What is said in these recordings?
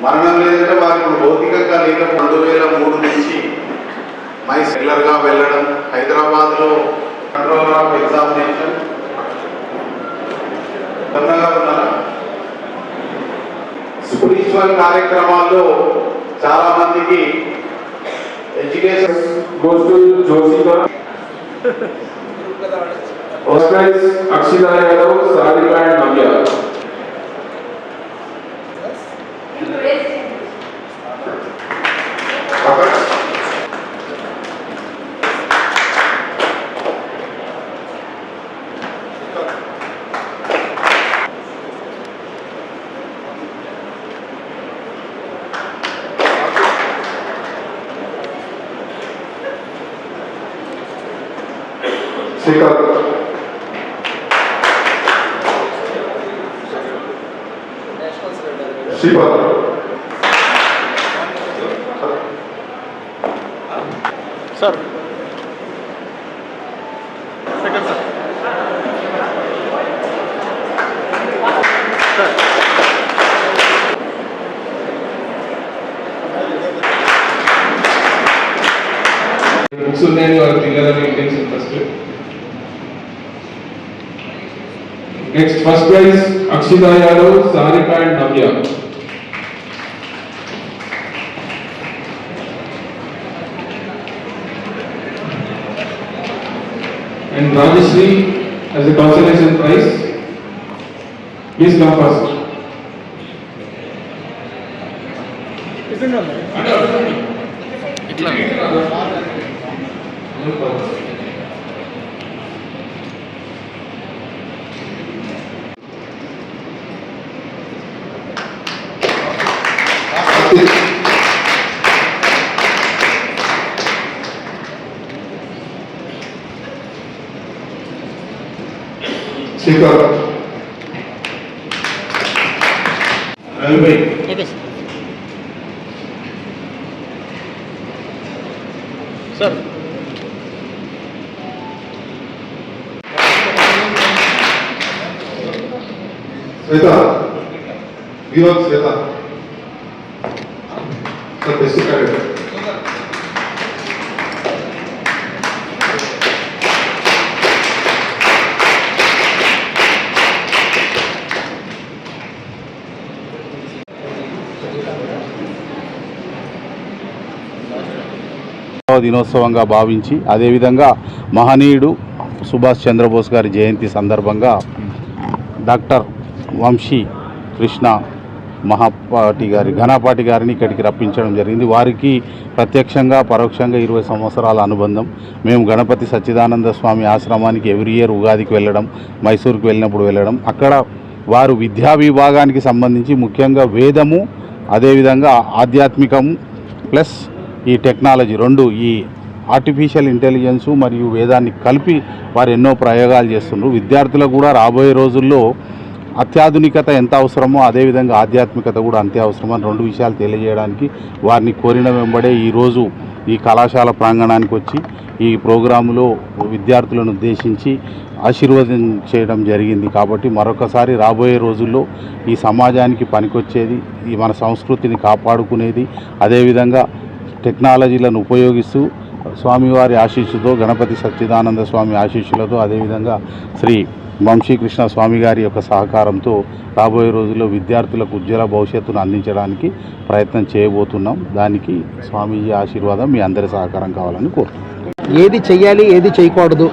మరణం లేదంటే వారికి భౌతికంగా లేకపోతే 2003 నుంచి రెగ్యులర్గా వెళ్ళడం, హైదరాబాద్లో కంట్రోలర్ ఆఫ్ ఎగ్జామినేషన్ ఉన్నారా? స్పిరిచువల్ కార్యక్రమాల్లో చాలా మందికి education Akshitha Yadav, Sarika and Navya. Srikanth, Sripad, sir second sir books ఉన్నాయని వాళ్ళ పిల్లలని intention first. Next first prize Akshitha Yadav, Sarika and Navya. And Rajeshri as a consolation prize. Please come first. Srikanth, Ravi, okay sir Sweta, Vivan Sweta, sir, best candidate. దినోత్సవంగా భావించి అదేవిధంగా మహనీయుడు సుభాష్ చంద్రబోస్ గారి జయంతి సందర్భంగా doctor Vamsi Krishna ఘనపాటి గారిని ఇక్కడికి రప్పించడం జరిగింది. వారికి ప్రత్యక్షంగా పరోక్షంగా 20 సంవత్సరాల అనుబంధం. మేము గణపతి సచ్చిదానంద స్వామి ఆశ్రమానికి ఎవ్రీ ఇయర్ ఉగాదికి వెళ్ళడం, మైసూరుకు వెళ్ళినప్పుడు వెళ్ళడం, అక్కడ వారు విద్యా విభాగానికి సంబంధించి ముఖ్యంగా వేదము, అదేవిధంగా ఆధ్యాత్మికము ప్లస్ ఈ టెక్నాలజీ రెండు, ఈ ఆర్టిఫిషియల్ ఇంటెలిజెన్సు మరియు వేదాన్ని కలిపి వారు ఎన్నో ప్రయోగాలు చేస్తున్నారు. విద్యార్థులకు కూడా రాబోయే రోజుల్లో అత్యాధునికత ఎంత అవసరమో అదేవిధంగా ఆధ్యాత్మికత కూడా అంతే అవసరమని 2 విషయాలు తెలియజేయడానికి వారిని కోరిన వెంబడే ఈరోజు ఈ కళాశాల ప్రాంగణానికి వచ్చి ఈ ప్రోగ్రాములో విద్యార్థులను ఉద్దేశించి ఆశీర్వాదం చేయడం జరిగింది. కాబట్టి మరొకసారి రాబోయే రోజుల్లో ఈ సమాజానికి పనికొచ్చేది, ఈ మన సంస్కృతిని కాపాడుకునేది, అదేవిధంగా టెక్నాలజీలను ఉపయోగిస్తూ స్వామివారి ఆశీస్సుతో, గణపతి సచ్చిదానంద స్వామి ఆశీస్సులతో, అదేవిధంగా శ్రీ వంశీకృష్ణ స్వామి గారి యొక్క సహకారంతో రాబోయే రోజుల్లో విద్యార్థులకు ఉజ్వల భవిష్యత్తును అందించడానికి ప్రయత్నం చేయబోతున్నాం. దానికి స్వామీజీ ఆశీర్వాదం, మీ అందరి సహకారం కావాలని కోరుతున్నాం. ఏది చెయ్యాలి, ఏది చేయకూడదు,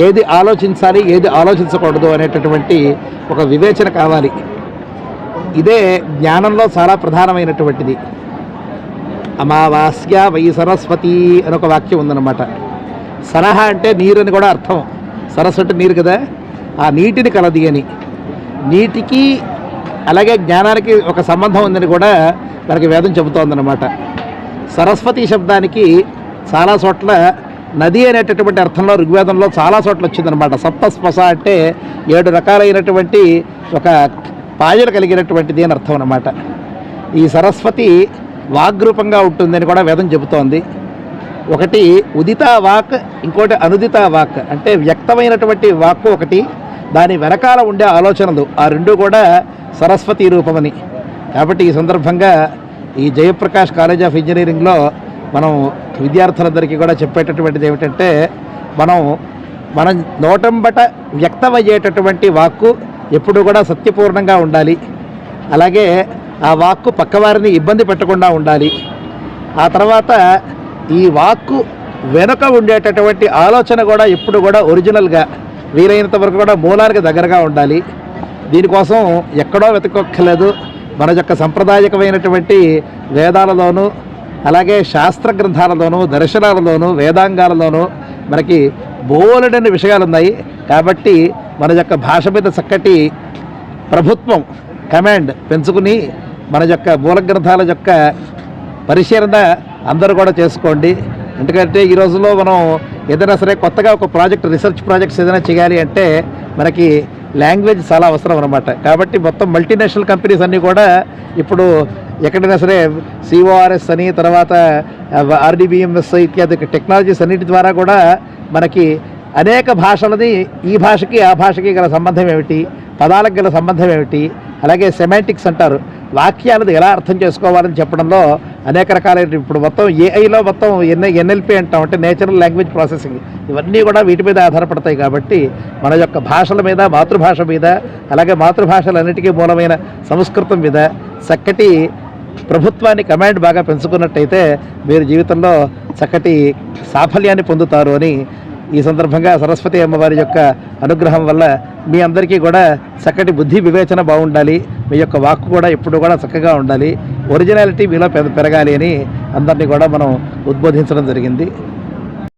ఏది ఆలోచించాలి, ఏది ఆలోచించకూడదు అనేటటువంటి ఒక వివేచన కావాలి. ఇదే జ్ఞానంలో చాలా ప్రధానమైనటువంటిది. అమావాస్య వై సరస్వతి అని ఒక వాక్యం ఉందన్నమాట. సరహ అంటే నీరు అని కూడా అర్థం. సరస్సు అంటే నీరు కదా, ఆ నీటిని కలది అని. నీటికి అలాగే జ్ఞానానికి ఒక సంబంధం ఉందని కూడా మనకి వేదం చెబుతోందన్నమాట. సరస్వతి శబ్దానికి చాలా చోట్ల నది అనేటటువంటి అర్థంలో ఋగ్వేదంలో చాలా చోట్ల వచ్చిందనమాట. సప్తస్పశ అంటే 7 రకాలైనటువంటి ఒక పాయలు కలిగినటువంటిది అని అర్థం అన్నమాట. ఈ సరస్వతి వాగ్రూపంగా ఉంటుందని కూడా వేదం చెబుతోంది. ఒకటి ఉదిత వాక్, ఇంకోటి అనుదిత వాక్. అంటే వ్యక్తమైనటువంటి వాక్కు ఒకటి, దాని వెనకాల ఉండే ఆలోచనలు ఆ రెండు కూడా సరస్వతి రూపమని. కాబట్టి ఈ సందర్భంగా ఈ జయప్రకాష్ కాలేజ్ ఆఫ్ ఇంజనీరింగ్లో మనం విద్యార్థులందరికీ కూడా చెప్పేటటువంటిది ఏమిటంటే, మన నోటంబట వ్యక్తమయ్యేటటువంటి వాక్కు ఎప్పుడు కూడా సత్యపూర్ణంగా ఉండాలి. అలాగే ఆ వాక్కు పక్కవారిని ఇబ్బంది పెట్టకుండా ఉండాలి. ఆ తర్వాత ఈ వాక్కు వెనుక ఉండేటటువంటి ఆలోచన కూడా ఎప్పుడు కూడా ఒరిజినల్గా, వీలైనంత వరకు కూడా మూలానికి దగ్గరగా ఉండాలి. దీనికోసం ఎక్కడో వెతుక్కోక్కర్లేదు. మన యొక్క సంప్రదాయకమైనటువంటి వేదాలలోనూ, అలాగే శాస్త్ర గ్రంథాలలోనూ, దర్శనాలలోనూ, వేదాంగాలలోనూ మనకి బోలెడని విషయాలు ఉన్నాయి. కాబట్టి మన యొక్క భాష మీద చక్కటి ప్రభుత్వం కమాండ్ పెంచుకుని మన యొక్క మూల గ్రంథాల యొక్క పరిశీలన అందరూ కూడా చేసుకోండి. ఎందుకంటే ఈ రోజుల్లో మనం ఏదైనా సరే కొత్తగా ఒక ప్రాజెక్ట్, రీసెర్చ్ ప్రాజెక్ట్స్ ఏదైనా చేయాలి అంటే మనకి లాంగ్వేజ్ చాలా అవసరం అన్నమాట. కాబట్టి మొత్తం మల్టీనేషనల్ కంపెనీస్ అన్నీ కూడా ఇప్పుడు ఎక్కడైనా సరే CORS అని, తర్వాత RDBMS ఇత్యాది టెక్నాలజీస్ అన్నిటి ద్వారా కూడా మనకి అనేక భాషలని, ఈ భాషకి ఆ భాషకి గల సంబంధం ఏమిటి, పదాలకు గల సంబంధం ఏమిటి, అలాగే సెమాంటిక్స్ అంటారు, వాక్యాలను ఎలా అర్థం చేసుకోవాలని చెప్పడంలో అనేక రకాలైన, ఇప్పుడు మొత్తం AIలో మొత్తం NLP అంటాం, అంటే నేచురల్ లాంగ్వేజ్ ప్రాసెసింగ్, ఇవన్నీ కూడా వీటి మీద ఆధారపడతాయి. కాబట్టి మన యొక్క భాషల మీద, మాతృభాష మీద, అలాగే మాతృభాషలన్నిటికీ మూలమైన సంస్కృతం మీద చక్కటి ప్రభుత్వాన్ని కమాండ్ బాగా పెంచుకున్నట్టయితే మీరు జీవితంలో చక్కటి సాఫల్యాన్ని పొందుతారు అని ఈ సందర్భంగా సరస్వతి అమ్మవారి యొక్క అనుగ్రహం వల్ల మీ అందరికీ కూడా చక్కటి బుద్ధి వివేచన బాగుండాలి. మీ యొక్క వాక్కు కూడా ఎప్పుడు కూడా చక్కగా ఉండాలి. ఒరిజినాలిటీ మీలో పెరగాలి అని అందరినీ కూడా మనం ఉద్బోధించడం జరిగింది.